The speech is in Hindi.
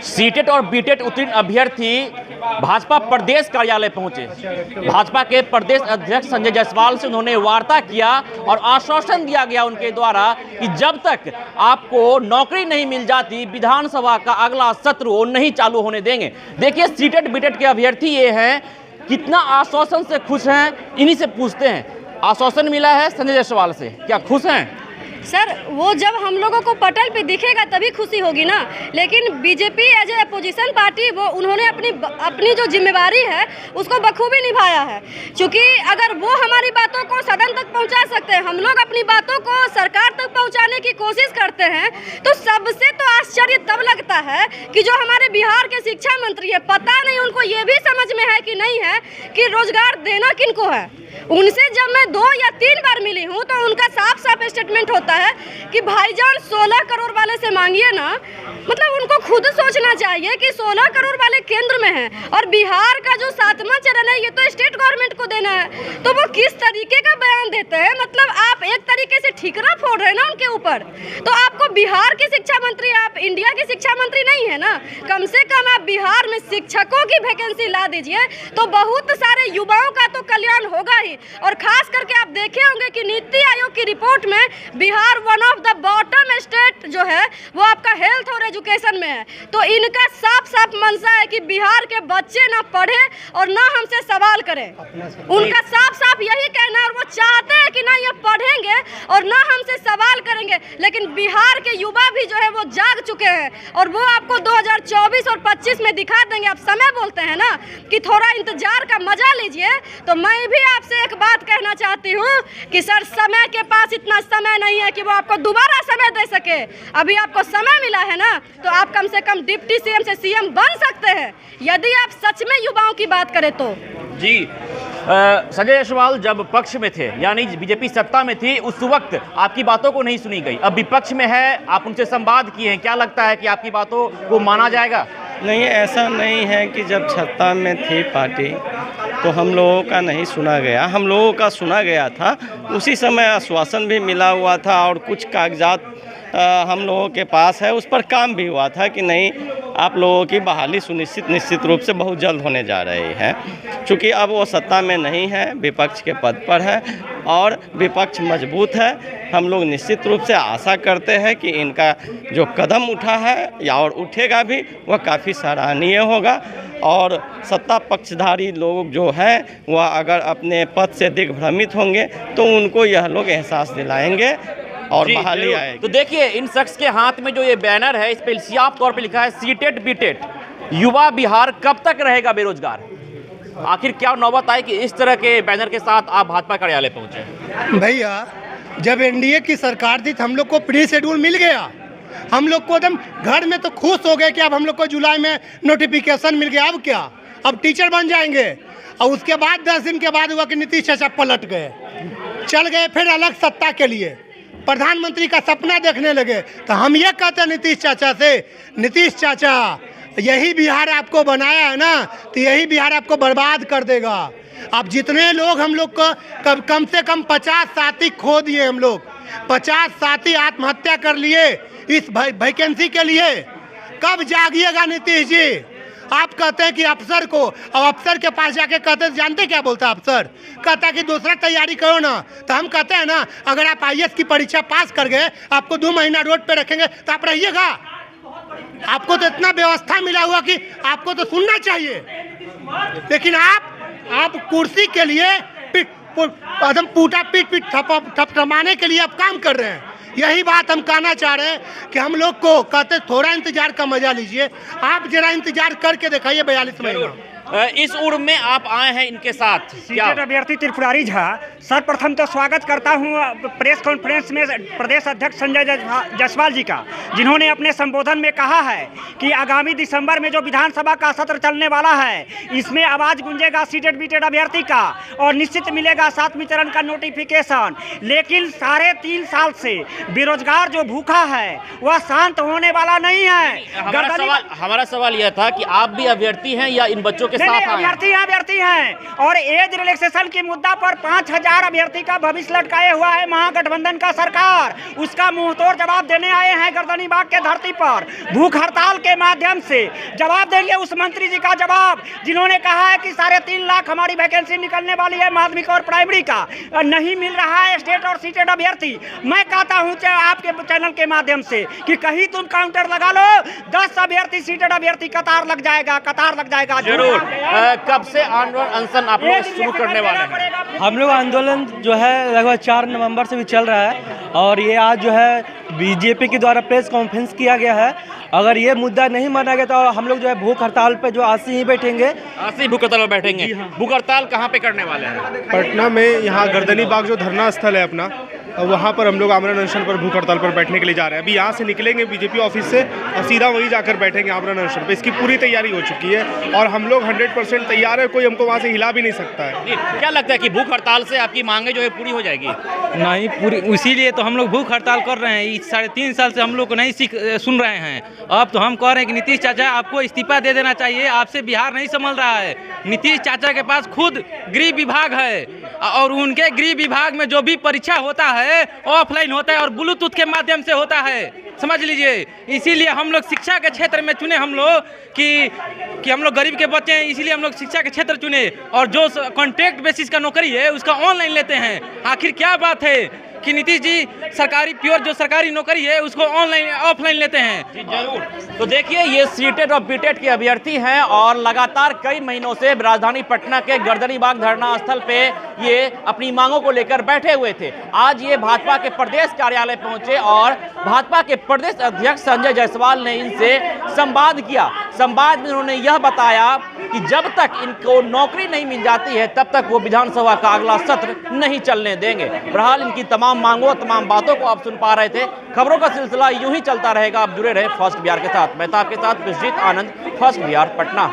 सीटेट और बीटेट उत्तीर्ण अभ्यर्थी भाजपा प्रदेश कार्यालय पहुंचे। भाजपा के प्रदेश अध्यक्ष संजय जायसवाल से उन्होंने वार्ता किया और आश्वासन दिया गया उनके द्वारा कि जब तक आपको नौकरी नहीं मिल जाती विधानसभा का अगला सत्र वो नहीं चालू होने देंगे। देखिए सीटेट बीटेट के अभ्यर्थी ये हैं, कितना आश्वासन से खुश हैं, इन्हीं से पूछते हैं। आश्वासन मिला है संजय जायसवाल से, क्या खुश हैं? सर वो जब हम लोगों को पटल पे दिखेगा तभी खुशी होगी ना। लेकिन BJP as a opposition party वो उन्होंने अपनी जो जिम्मेवारी है उसको बखूबी निभाया है। क्योंकि अगर वो हमारी बातों को सदन तक पहुंचा सकते हैं, हम लोग अपनी बातों को सरकार तक पहुंचाने की कोशिश करते हैं, तो सबसे तो आश्चर्य तब लगता है कि जो हमारे बिहार के शिक्षा मंत्री है, पता नहीं उनको ये भी समझ में है कि नहीं है कि रोजगार देना किनको है। उनसे जब मैं 2 या 3 बार मिली हूँ तो उनका साफ साफ स्टेटमेंट होता है कि भाईजान 16 करोड़ वाले से मांगिए ना। मतलब उनको खुद सोचना चाहिए कि 16 करोड़ वाले केंद्र में हैं और बिहार का जो 7वां चरण है ये तो स्टेट गवर्नमेंट को देना है। तो वो किस तरीके का बयान देते हैं, मतलब आप एक तरीके से ठीकरा फोड़ रहे हैं ना उनके ऊपर। तो आपको बिहार की शिक्षा मंत्री, आप इंडिया की शिक्षा मंत्री नहीं है ना, कम से कम आप बिहार में शिक्षकों की वैकेंसी ला दीजिए तो बहुत सारे युवाओं का तो कल्याण होगा ही। और खास करके आप देखे होंगे कि नीति आयोग की रिपोर्ट में Bihar one of the bottom state जो है वो आपका हेल्थ और एजुकेशन में है। तो इनका साफ साफ मंशा है कि बिहार के बच्चे ना पढ़े और ना हमसे सवाल करें। उनका साफ साफ यही कहना है और वो चाहते हैं कि ना ये पढ़ेंगे और ना हमसे सवाल करेंगे। लेकिन बिहार के युवा भी जो है वो जाग चुके हैं और वो आपको 2024 और 25 में दिखा देंगे। आप समय बोलते हैं ना कि थोड़ा इंतजार का मजा लीजिए, तो मैं भी आपसे एक बात कहना चाहती हूँ कि सर समय के पास इतना समय नहीं है कि वो आपको दोबारा समय दे सके। अभी आपको समय मिला है ना, तो आप कम से कम डिप्टी सीएम से सीएम बन सकते हैं यदि आप सच में युवाओं की बात करें तो। जी संजय जायसवाल जब पक्ष में थे यानी बीजेपी सत्ता में थी उस वक्त आपकी बातों को नहीं सुनी गई, अब विपक्ष में है, आप उनसे संवाद किए हैं, क्या लगता है कि आपकी बातों को माना जाएगा? नहीं, ऐसा नहीं है कि जब सत्ता में थी पार्टी तो हम लोगों का नहीं सुना गया। हम लोगों का सुना गया था, उसी समय आश्वासन भी मिला हुआ था और कुछ कागजात हम लोगों के पास है, उस पर काम भी हुआ था कि नहीं आप लोगों की बहाली सुनिश्चित निश्चित रूप से बहुत जल्द होने जा रही है। क्योंकि अब वो सत्ता में नहीं है, विपक्ष के पद पर है और विपक्ष मजबूत है। हम लोग निश्चित रूप से आशा करते हैं कि इनका जो कदम उठा है या और उठेगा भी वह काफ़ी सराहनीय होगा और सत्ता पक्षधारी लोग जो हैं वह अगर अपने पद से दिग्भ्रमित होंगे तो उनको यह लोग एहसास दिलाएंगे और बहाली आएगी। तो देखिए इन शख्स के हाथ में जो ये बैनर है इस पर साफ तौर पे लिखा है सीटेट बीटेट, युवा बिहार कब तक रहेगा बेरोजगार। आखिर क्या नौबत आई कि इस तरह के बैनर के साथ आप भाजपा कार्यालय पहुंचे? भैया जब एनडीए की सरकार थी तो हम लोग को प्री शेड्यूल मिल गया, हम लोग को एकदम घर में तो खुश हो गए कि अब हम लोग को जुलाई में नोटिफिकेशन मिल गया। अब क्या, अब टीचर बन जाएंगे। और उसके बाद 10 दिन के बाद हुआ कि नीतीश चाचा पलट गए, चल गए फिर अलग सत्ता के लिए, प्रधानमंत्री का सपना देखने लगे। तो हम ये कहते हैं नीतीश चाचा से, नीतीश चाचा यही बिहार आपको बनाया है ना, तो यही बिहार आपको बर्बाद कर देगा। अब जितने लोग हम लोग को कम से कम 50 साथी खो दिए, हम लोग 50 साथी आत्महत्या कर लिए इस वैकेंसी के लिए। कब जागिएगा नीतीश जी? आप कहते हैं कि अफसर को, और अफसर के पास जाके कहते हैं, जानते क्या बोलता है अफसर? कहता है कि दूसरा तैयारी करो ना। तो हम कहते हैं ना अगर आप IAS की परीक्षा पास कर गए, आपको 2 महीना रोड पे रखेंगे तो आप रहिएगा? आपको तो इतना व्यवस्था मिला हुआ कि आपको तो सुनना चाहिए। लेकिन आप कुर्सी के लिए एकदम पूटा पीट थपथपाने के लिए आप काम कर रहे हैं। यही बात हम कहना चाह रहे हैं कि हम लोग को कहते थोड़ा इंतजार का मजा लीजिए। आप जरा इंतजार करके दिखाइए 42 महीना। इस उड़ में आप आए हैं इनके साथ। सीटेट अभ्यर्थी त्रिपुरारी झा, सर्वप्रथम तो स्वागत करता हूं प्रेस कॉन्फ्रेंस में प्रदेश अध्यक्ष संजय जायसवाल जी का, जिन्होंने अपने संबोधन में कहा है कि आगामी दिसंबर में जो विधानसभा का सत्र चलने वाला है इसमें आवाज गूंजेगा सीटेट बीटेट अभ्यर्थी का और निश्चित मिलेगा 7वें चरण का नोटिफिकेशन। लेकिन 3.5 साल से बेरोजगार जो भूखा है वह शांत होने वाला नहीं है। हमारा सवाल यह था कि आप भी अभ्यर्थी हैं या इन बच्चों के नहीं, साथ आए? अभ्यर्थी हैं और एज रिलैक्सेशन के मुद्दा पर 5000 अभ्यर्थी का भविष्य लटकाए हुआ है महागठबंधन का सरकार। उसका मुंहतोड़ जवाब देने आए हैं गर्दनीबाग के धरती पर। भूख हड़ताल के माध्यम से जवाब देंगे उस मंत्री जी का जवाब जिन्होंने कहा है कि 3.5 लाख हमारी वैकेंसी निकलने वाली है माध्यमिक और प्राइमरी का, नहीं मिल रहा है स्टेट और सीटेड अभ्यर्थी। मैं कहता हूं आपके चैनल के माध्यम से कि कहीं तुम काउंटर लगा लो, 10 अभ्यर्थी सीटेड अभ्यर्थी कतार लग जाएगा। जरूर। कब से आंदोलन अनशन आप लोग शुरू करने वाले हैं? हम लोग आंदोलन जो है लगभग 4 नवंबर से भी चल रहा है और ये आज जो है बीजेपी के द्वारा प्रेस कॉन्फ्रेंस किया गया है। अगर ये मुद्दा नहीं माना गया तो हम लोग जो है भूख हड़ताल पे जो आज से ही बैठेंगे। आज से भूख हड़ताल पर बैठेंगे? भूख हड़ताल कहाँ पे करने वाले हैं? पटना में यहाँ गर्दनी बाग जो धरना स्थल है अपना, वहाँ पर हम लोग आमरण अनशन पर भूख हड़ताल पर बैठने के लिए जा रहे हैं। अभी यहाँ से निकलेंगे बीजेपी ऑफिस से और सीधा वहीं जाकर बैठेंगे आमरण अनशन पर। इसकी पूरी तैयारी हो चुकी है और हम लोग 100% तैयार है, कोई हमको वहाँ से हिला भी नहीं सकता है। जी, क्या लगता है कि भूख हड़ताल से आपकी मांगे जो है पूरी हो जाएगी? नहीं पूरी, इसीलिए तो हम लोग भूख हड़ताल कर रहे हैं। 3.5 साल से हम लोग को नहीं सुन रहे हैं। अब तो हम कह रहे हैं कि नीतीश चाचा आपको इस्तीफा दे देना चाहिए, आपसे बिहार नहीं संभल रहा है। नीतीश चाचा के पास खुद गृह विभाग है और उनके गृह विभाग में जो भी परीक्षा होता है ऑफलाइन होता है और ब्लूटूथ के माध्यम से होता है, समझ लीजिए। इसीलिए हम लोग शिक्षा के क्षेत्र में चुने हम लोग कि हम लोग गरीब के बच्चे हैं, इसीलिए हम लोग शिक्षा के क्षेत्र चुने। और जो कॉन्ट्रैक्ट बेसिस का नौकरी है उसका ऑनलाइन लेते हैं। आखिर क्या बात है कि नीतीश जी सरकारी प्योर जो सरकारी नौकरी है उसको ऑनलाइन ऑफलाइन लेते हैं? जी जरूर। तो देखिए ये सीटेड और बीटेड के अभ्यर्थी हैं और लगातार कई महीनों से राजधानी पटना के गर्दनीबाग धरना स्थल पे ये अपनी मांगों को लेकर बैठे हुए थे। आज ये भाजपा के प्रदेश कार्यालय पहुंचे और भाजपा के प्रदेश अध्यक्ष संजय जायसवाल ने इनसे संवाद किया। संवाद में उन्होंने यह बताया कि जब तक इनको नौकरी नहीं मिल जाती है तब तक वो विधानसभा का अगला सत्र नहीं चलने देंगे। बहरहाल इनकी तमाम मांगों तमाम बातों को आप सुन पा रहे थे। खबरों का सिलसिला यूं ही चलता रहेगा। आप जुड़े रहे फर्स्ट बिहार के साथ। मैं था आपके साथ विश्वजीत आनंद, फर्स्ट बिहार पटना।